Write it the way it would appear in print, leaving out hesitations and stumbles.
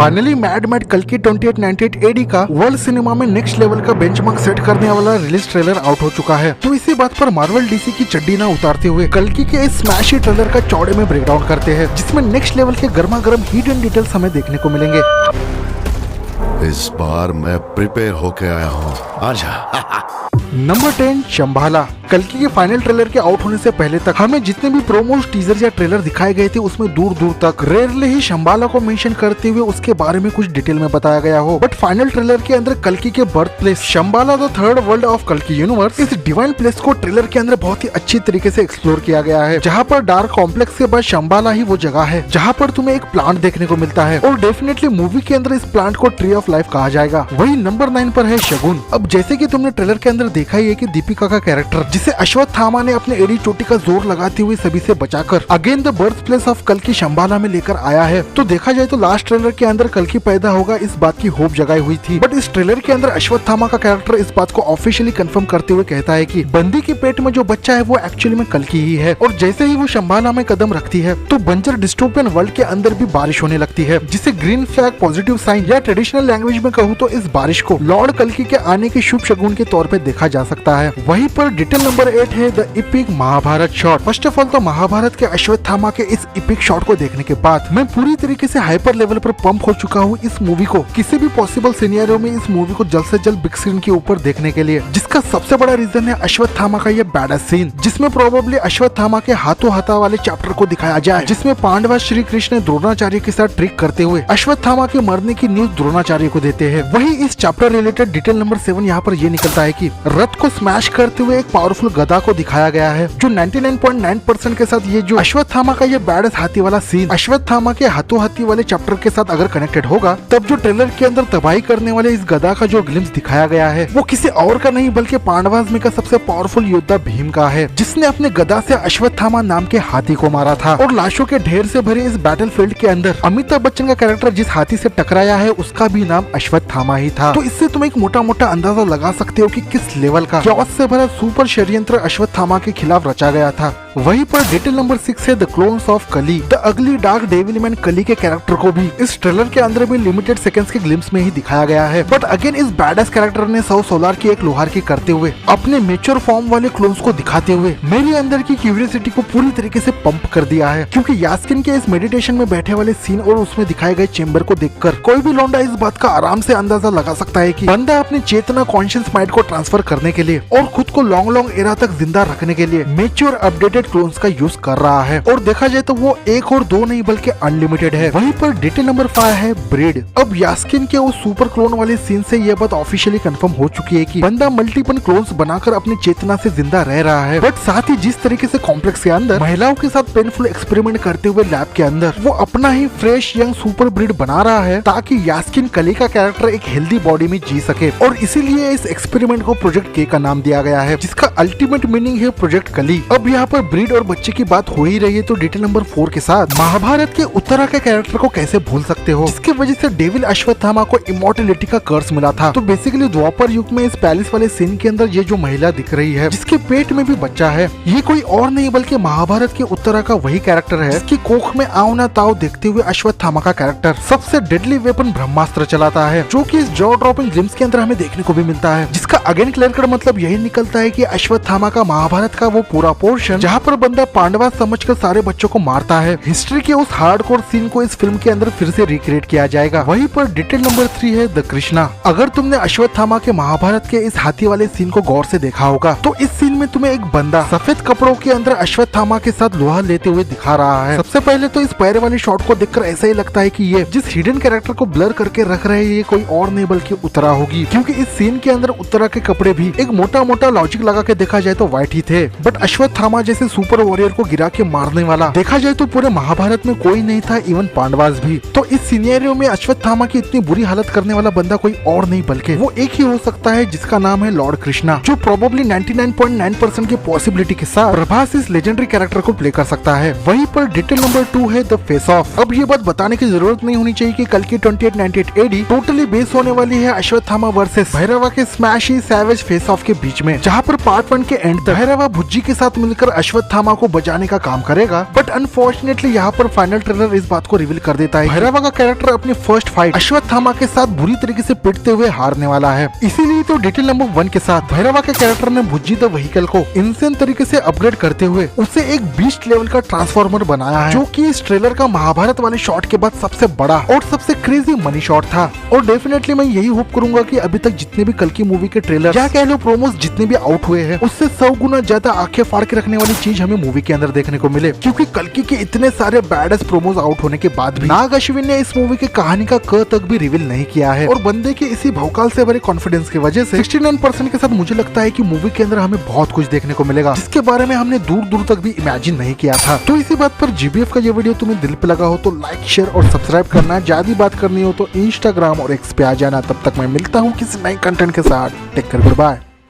Finally mad mad कल्कि 2898 AD का world cinema में नेक्स्ट लेवल का बेंचमार्क सेट करने वाला रिलीज ट्रेलर आउट हो चुका है। तो इसी बात पर मार्वल डीसी की चड्डी ना उतारते हुए कल्कि के इस स्मैशी ट्रेलर का चौड़े में ब्रेकडाउन करते हैं, जिसमें नेक्स्ट लेवल के गर्मा गर्म हिडन डिटेल्स हमें देखने को मिलेंगे। इस बार मैं प्रिपेयर होके आया हूँ, आजा। नंबर 10 शंभाला। कल्कि के फाइनल ट्रेलर के आउट होने से पहले तक हमें जितने भी प्रोमोज, टीजर या ट्रेलर दिखाए गए थे उसमें दूर दूर तक रेयरली ही शंभाला को मेंशन करते हुए उसके बारे में कुछ डिटेल में बताया गया हो। बट फाइनल ट्रेलर के अंदर कल्कि के birth place Shambhala the third world of कल्कि यूनिवर्स, इस डिवाइन प्लेस को ट्रेलर के अंदर बहुत ही अच्छी तरीके से एक्सप्लोर किया गया है, जहाँ पर डार्क कॉम्प्लेक्स के बाद शंभाला ही वो जगह है जहाँ पर तुम्हें एक प्लांट देखने को मिलता है और डेफिनेटली मूवी के अंदर इस प्लांट को ट्री ऑफ लाइफ कहा जाएगा। वही नंबर 9 पर है शगुन। अब जैसे की तुमने ट्रेलर के अंदर देखा ही है कि दीपिका का कैरेक्टर, जिसे अश्वत्थामा ने अपने एड़ी चोटी का जोर लगाते हुए सभी से बचाकर again the birth place of कल्कि शंभाला में लेकर आया है। तो देखा जाए तो लास्ट ट्रेलर के अंदर कल्कि पैदा होगा इस बात की होप जगाई हुई थी, बट इस ट्रेलर के अंदर अश्वत्थामा का कैरेक्टर इस बात को ऑफिशियली कंफर्म करते हुए कहता है कि बंदी के पेट में जो बच्चा है वो एक्चुअली में कल्कि ही है। और जैसे ही वो शंभाला में कदम रखती है तो बंजर डिस्टोपियन वर्ल्ड के अंदर भी बारिश होने लगती है, जिसे ग्रीन फ्लैग पॉजिटिव साइन या ट्रेडिशनल लैंग्वेज में कहूँ तो इस बारिश को लॉर्ड कल्कि के आने के शुभ शगुन के तौर पे देखा जा सकता है। वहीं पर डिटेल नंबर 8 है the epic Mahabharata shot. First of all तो महाभारत के अश्वत्थामा के इस इपिक शॉट को देखने के बाद मैं पूरी तरीके से हाइपर लेवल पर पंप हो चुका हूँ इस मूवी को किसी भी पॉसिबल सिनेरियो में इस मूवी को जल्द से जल्द बिग स्क्रीन के ऊपर देखने के लिए, जिसका सबसे बड़ा रीजन है अश्वत्थामा का ये बैड सीन, जिसमें प्रोबेबली अश्वत्थामा के हाथों हाथा वाले चैप्टर को दिखाया जाए, जिसमें पांडवा श्री कृष्ण द्रोणाचार्य के साथ ट्रिक करते हुए अश्वत्थामा के मरने की न्यूज द्रोणाचार्य को देते हैं। वही इस चैप्टर रिलेटेड डिटेल नंबर 7 यहाँ पर ये निकलता है कि रथ को स्मैश करते हुए एक पावरफुल गदा को दिखाया गया है, जो 99.9% के साथ ये जो अश्वत्थामा का ये बैड हाथी वाला सीन अश्वत्थामा के हाथों हाथी वाले चैप्टर के साथ अगर कनेक्टेड होगा, तब जो ट्रेलर के अंदर तबाही करने वाले इस गदा का जो ग्लिम्स दिखाया गया है वो किसी और का नहीं बल्कि पांडवाज में का सबसे पावरफुल योद्धा भीम का है, जिसने अपने गदा से अश्वत्थामा नाम के हाथी को मारा था। और लाशों के ढेर से भरे इस बैटलफील्ड के अंदर अमिताभ बच्चन का कैरेक्टर जिस हाथी से टकराया है उसका भी नाम अश्वत्थामा ही था। तो इससे तुम एक मोटा मोटा अंदाजा लगा सकते हो कि किस लेवल का चौथ से भरा सुपर षड्यंत्र अश्वत्थामा के खिलाफ रचा गया था। वहीं पर डिटेल नंबर 6 है द क्लोन्स ऑफ कली। The ugly dark devil man कली के कैरेक्टर को भी इस ट्रेलर के अंदर भी लिमिटेड सेकंड्स के ग्लिम्स में ही दिखाया गया है, बट अगेन इस बैडस कैरेक्टर ने 100 सोलार की एक लोहार की करते हुए अपने मेच्योर फॉर्म वाले क्लोन्स को दिखाते हुए मेरे अंदर की क्यूरियोसिटी को पूरी तरीके से पंप कर दिया है, क्योंकि यास्किन के इस मेडिटेशन में बैठे वाले सीन और उसमें दिखाए गए चेंबर को देखकर कोई भी लौंडा इस बात का आराम से अंदाजा लगा सकता है कि बंदा अपनी चेतना कॉन्शियस माइंड को ट्रांसफर करने के लिए और खुद को लॉन्ग लॉन्ग एरा तक जिंदा रखने के लिए मेच्योर अपडेटेड क्लोन्स का यूज कर रहा है। और देखा जाए तो वो एक और दो नहीं बल्कि अनलिमिटेड है। वहीं पर डिटेल नंबर 5 है ब्रीड। अब यास्किन के उस सुपर क्लोन वाले सीन से यह बात ऑफिशियली कंफर्म हो चुकी है कि बंदा मल्टीपल क्लोन्स बनाकर अपनी चेतना से जिंदा रह रहा है, बट साथ ही जिस तरीके से कॉम्प्लेक्स के अंदर महिलाओं के साथ पेनफुल एक्सपेरिमेंट करते हुए लैब के अंदर वो अपना ही फ्रेश यंग सुपर ब्रीड बना रहा है ताकि यास्किन कली का कैरेक्टर एक हेल्दी बॉडी में जी सके। और इसीलिए इस एक्सपेरिमेंट को प्रोजेक्ट के का नाम दिया गया है, जिसका अल्टीमेट मीनिंग है प्रोजेक्ट कली। अब यहाँ पर ब्रीड और बच्चे की बात हो ही रही है तो डिटेल नंबर 4 के साथ महाभारत के उत्तरा के कैरेक्टर को कैसे भूल सकते हो, जिसकी वजह से डेविल अश्वत्थामा को इमॉर्टलिटी का कर्स मिला था। तो बेसिकली द्वापर युग में इस पैलेस वाले सीन के अंदर ये जो महिला दिख रही है जिसके पेट में भी बच्चा है, ये कोई और नहीं बल्कि महाभारत के उत्तरा का वही कैरेक्टर है जिसकी कोख में आओ ना ताओ देखते हुए अश्वत्थामा का कैरेक्टर सबसे डेडली वेपन ब्रह्मास्त्र चलाता है, जो कि इस जॉ ड्रॉपिंग ग्लिम्स के अंदर हमें देखने को भी मिलता है, जिसका अगेन क्लियर कर मतलब यही निकलता है कि अश्वत्थामा का महाभारत का वो पूरा पोर्शन जहाँ पर बंदा पांडवा समझकर सारे बच्चों को मारता है, हिस्ट्री के उस हार्डकोर सीन को इस फिल्म के अंदर फिर से रिक्रिएट किया जाएगा। वहीं पर डिटेल नंबर 3 है द कृष्णा। अगर तुमने अश्वत्थामा के महाभारत के इस हाथी वाले सीन को गौर से देखा होगा तो इस सीन में तुम्हें एक बंदा सफेद कपड़ों के अंदर अश्वत्थामा के साथ लोहा लेते हुए दिखा रहा है। सबसे पहले तो इस पैर वाले शॉट को देखकर ऐसा ही लगता है कि ये जिस हिडन कैरेक्टर को ब्लर करके रख रहे हैं ये कोई और नहीं बल्कि उत्तरा होगी, क्योंकि इस सीन के अंदर उत्तरा के कपड़े भी एक मोटा मोटा लॉजिक लगा के देखा जाए तो व्हाइट ही थे, बट अश्वत्थामा जैसे सुपर वॉरियर को गिरा के मारने वाला देखा जाए तो पूरे महाभारत में कोई नहीं था, इवन पांडवास भी। तो इस सिनेरियो में अश्वत्थामा की इतनी बुरी हालत करने वाला बंदा कोई और नहीं बल्कि वो एक ही हो सकता है जिसका नाम है लॉर्ड कृष्णा, जो प्रोबेबली 99.9% की पॉसिबिलिटी के साथ प्रभास इस लेजेंडरी कैरेक्टर को प्ले कर सकता है। वहीं पर डिटेल नंबर 2 है द फेस ऑफ। अब ये बात बताने की जरूरत नहीं होनी चाहिए कि कल्कि 2898 AD टोटली बेस होने वाली है अश्वत्थामा वर्सेस भैरवा के स्मैशी सैवेज फेस ऑफ के बीच में, जहाँ पर पार्ट 1 के एंड तक भैरवा भुज्जी के साथ मिलकर अश्वत्थामा अश्वत्थामा को बचाने का काम करेगा, बट अनफॉर्चुनेटली यहाँ पर फाइनल ट्रेलर इस बात को रिवील कर देता है भैरवा का कैरेक्टर अपनी फर्स्ट फाइट अश्वत्थामा के साथ बुरी तरीके से पिटते हुए हारने वाला है। इसीलिए तो डिटेल नंबर 1 के साथ भैरवा के कैरेक्टर ने भुज्जी द व्हीकल को इंसेंट तरीके से अपग्रेड करते हुए उसे एक बीस्ट लेवल का ट्रांसफॉर्मर बनाया है, जो कि इस ट्रेलर का महाभारत वाले शॉट के बाद सबसे बड़ा और सबसे क्रेजी मनी शॉट था। और डेफिनेटली मैं यही होप करूंगा कि अभी तक जितने भी कल की मूवी के ट्रेलर या कह लो प्रोमोस जितने भी आउट हुए हैं, उससे 100 गुना ज्यादा आंखें फाड़ के रखने वाली चीज हमें मूवी के अंदर देखने को मिले। क्योंकि कल्कि के इतने सारे बैडेस्ट प्रोमोस आउट होने के बाद भी नाग अश्विन ने इस मूवी की कहानी का क तक भी रिवील नहीं किया है। और बंदे के इसी भौकाल से भरे कॉन्फिडेंस की वजह से 69% के साथ मुझे लगता है कि मूवी के अंदर हमें बहुत कुछ देखने को मिलेगा, जिसके बारे में हमने दूर दूर तक भी इमेजिन नहीं किया था। तो इसी बात पर जीबीएफ का ये वीडियो तुम्हें दिल पे लगा हो तो लाइक शेयर और सब्सक्राइब करना। ज्यादा बात करनी हो तो इंस्टाग्राम और एक्स पे आ जाना। तब तक मैं मिलता हूँ किसी नए कंटेंट के साथ। Take care, good bye.